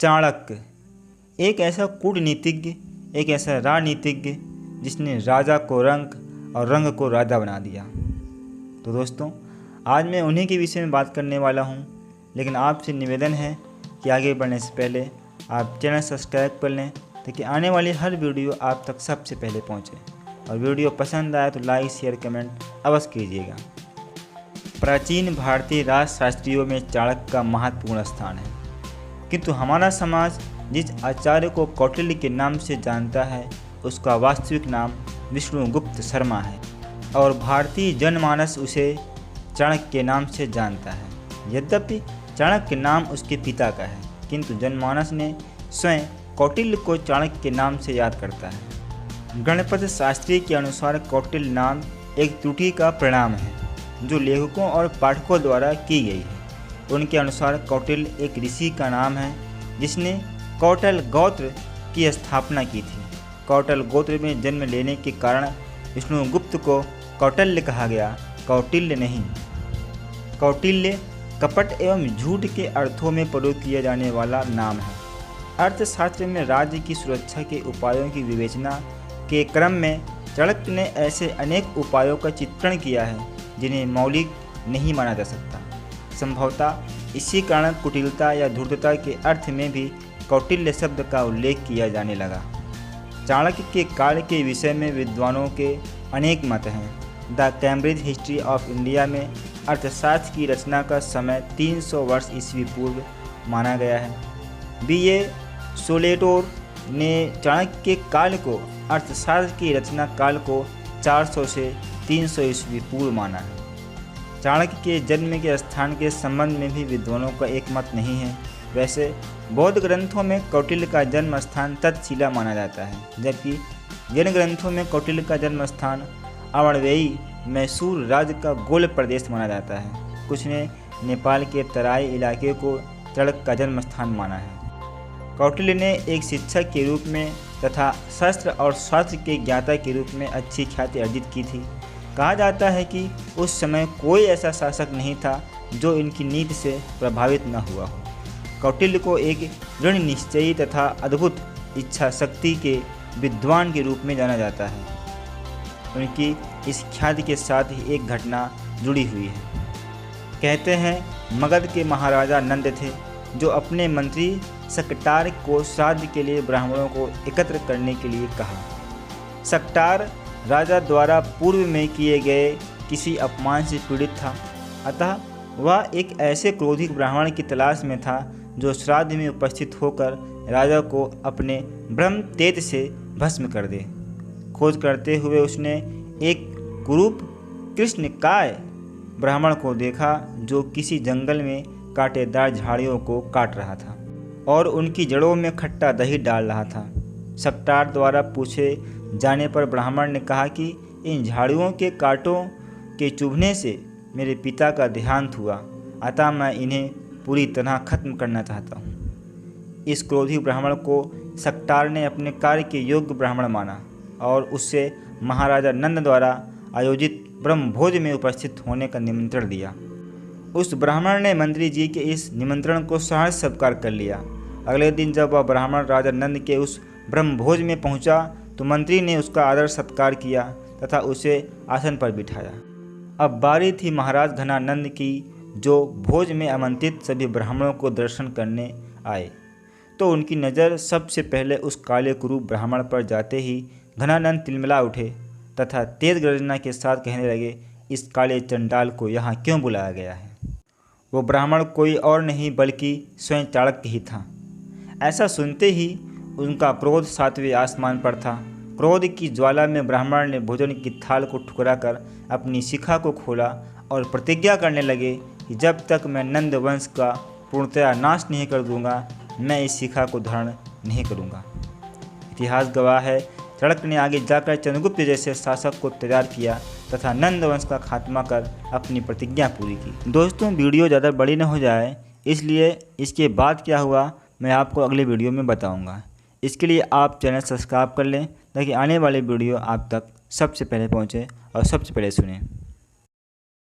चाणक्य एक ऐसा कूटनीतिज्ञ, एक ऐसा राजनीतिज्ञ जिसने राजा को रंक और रंग को राजा बना दिया। तो दोस्तों, आज मैं उन्हीं के विषय में बात करने वाला हूँ, लेकिन आपसे निवेदन है कि आगे बढ़ने से पहले आप चैनल सब्सक्राइब कर लें ताकि आने वाली हर वीडियो आप तक सबसे पहले पहुँचे। और वीडियो पसंद आए तो लाइक, शेयर, कमेंट अवश्य कीजिएगा। प्राचीन भारतीय राजशास्त्रियों में चाणक्य का महत्वपूर्ण स्थान है, किंतु हमारा समाज जिस आचार्य को कौटिल्य के नाम से जानता है उसका वास्तविक नाम विष्णुगुप्त शर्मा है और भारतीय जनमानस उसे चाणक्य के नाम से जानता है। यद्यपि चाणक्य नाम उसके पिता का है, किंतु जनमानस ने स्वयं कौटिल्य को चाणक्य के नाम से याद करता है। गणपत शास्त्री के अनुसार कौटिल्य नाम एक त्रुटि का परिणाम है जो लेखकों और पाठकों द्वारा की गई है। उनके अनुसार कौटिल्य एक ऋषि का नाम है जिसने कौटल गोत्र की स्थापना की थी। कौटल गोत्र में जन्म लेने के कारण विष्णुगुप्त को कौटिल्य कहा गया, कौटिल्य नहीं। कौटिल्य कपट एवं झूठ के अर्थों में प्रयोग किया जाने वाला नाम है। अर्थशास्त्र में राज्य की सुरक्षा के उपायों की विवेचना के क्रम में चाणक्य ने ऐसे अनेक उपायों का चित्रण किया है जिन्हें मौलिक नहीं माना जा सकता। संभवतः इसी कारण कुटिलता या धूर्तता के अर्थ में भी कौटिल्य शब्द का उल्लेख किया जाने लगा। चाणक्य के कार्य के विषय में विद्वानों के अनेक मत हैं। The Cambridge history of India में अर्थशास्त्र की रचना का समय 300 वर्ष ईस्वी पूर्व माना गया है। B.A. सोलेटोर ने चाणक्य के काल को अर्थशास्त्र की रचना काल को 400 से 300 ईस्वी पूर्व माना है। चाणक्य के जन्म के स्थान के संबंध में भी विद्वानों का एक मत नहीं है। वैसे बौद्ध ग्रंथों में कौटिल्य का जन्म स्थान तक्षशिला माना जाता है, जबकि जैन ग्रंथों में कौटिल्य का जन्म स्थान अवणवेई मैसूर राज्य का गोल प्रदेश माना जाता है। कुछ ने नेपाल के तराई इलाके को चाणक्य का जन्म स्थान माना है। कौटिल्य ने एक शिक्षक के रूप में तथा शस्त्र और शास्त्र के ज्ञाता के रूप में अच्छी ख्याति अर्जित की थी। कहा जाता है कि उस समय कोई ऐसा शासक नहीं था जो इनकी नीति से प्रभावित न हुआ हो। कौटिल्य को एक दृढ़ निश्चयी तथा अद्भुत इच्छा शक्ति के विद्वान के रूप में जाना जाता है। उनकी इस ख्याति के साथ ही एक घटना जुड़ी हुई है। कहते हैं मगध के महाराजा नंद थे जो अपने मंत्री सकटार को श्राद्ध के लिए ब्राह्मणों को एकत्र करने के लिए कहा। सकटार राजा द्वारा पूर्व में किए गए किसी अपमान से पीड़ित था, अतः वह एक ऐसे क्रोधित ब्राह्मण की तलाश में था जो श्राद्ध में उपस्थित होकर राजा को अपने ब्रह्म तेज से भस्म कर दे। खोज करते हुए उसने एक कुरूप कृष्णकाय ब्राह्मण को देखा जो किसी जंगल में कांटेदार झाड़ियों को काट रहा था और उनकी जड़ों में खट्टा दही डाल रहा था। सकटार द्वारा पूछे जाने पर ब्राह्मण ने कहा कि इन झाड़ियों के कांटों के चुभने से मेरे पिता का देहांत हुआ, अतः मैं इन्हें पूरी तरह खत्म करना चाहता हूँ। इस क्रोधी ब्राह्मण को सकटार ने अपने कार्य के योग्य ब्राह्मण माना और उससे महाराजा नंद द्वारा आयोजित ब्रह्मभोज में उपस्थित होने का निमंत्रण दिया। उस ब्राह्मण ने मंत्री जी के इस निमंत्रण को सहर्ष स्वीकार कर लिया। अगले दिन जब वह ब्राह्मण राजा नंद के उस ब्रह्मभोज में पहुंचा तो मंत्री ने उसका आदर सत्कार किया तथा उसे आसन पर बिठाया। अब बारी थी महाराज घनानंद की, जो भोज में आमंत्रित सभी ब्राह्मणों को दर्शन करने आए। तो उनकी नज़र सबसे पहले उस काले कुरूप ब्राह्मण पर जाते ही घनानंद तिलमिला उठे तथा तेज गर्जना के साथ कहने लगे, इस काले चंडाल को यहाँ क्यों बुलाया गया है? वो ब्राह्मण कोई और नहीं बल्कि स्वयं चाणक्य ही था। ऐसा सुनते ही उनका क्रोध 7वें आसमान पर था। क्रोध की ज्वाला में ब्राह्मण ने भोजन की थाल को ठुकराकर अपनी शिखा को खोला और प्रतिज्ञा करने लगे कि जब तक मैं नंद वंश का पूर्णतया नाश नहीं कर दूंगा, मैं इस शिखा को धारण नहीं करूंगा। इतिहास गवाह है, चाणक्य ने आगे जाकर चंद्रगुप्त जैसे शासक को तैयार किया तथा नंद वंश का खात्मा कर अपनी प्रतिज्ञा पूरी की। दोस्तों, वीडियो ज़्यादा बड़ी न हो जाए, इसलिए इसके बाद क्या हुआ मैं आपको अगले वीडियो में बताऊंगा। इसके लिए आप चैनल सब्सक्राइब कर लें ताकि आने वाले वीडियो आप तक सबसे पहले पहुंचे और सबसे पहले सुनें।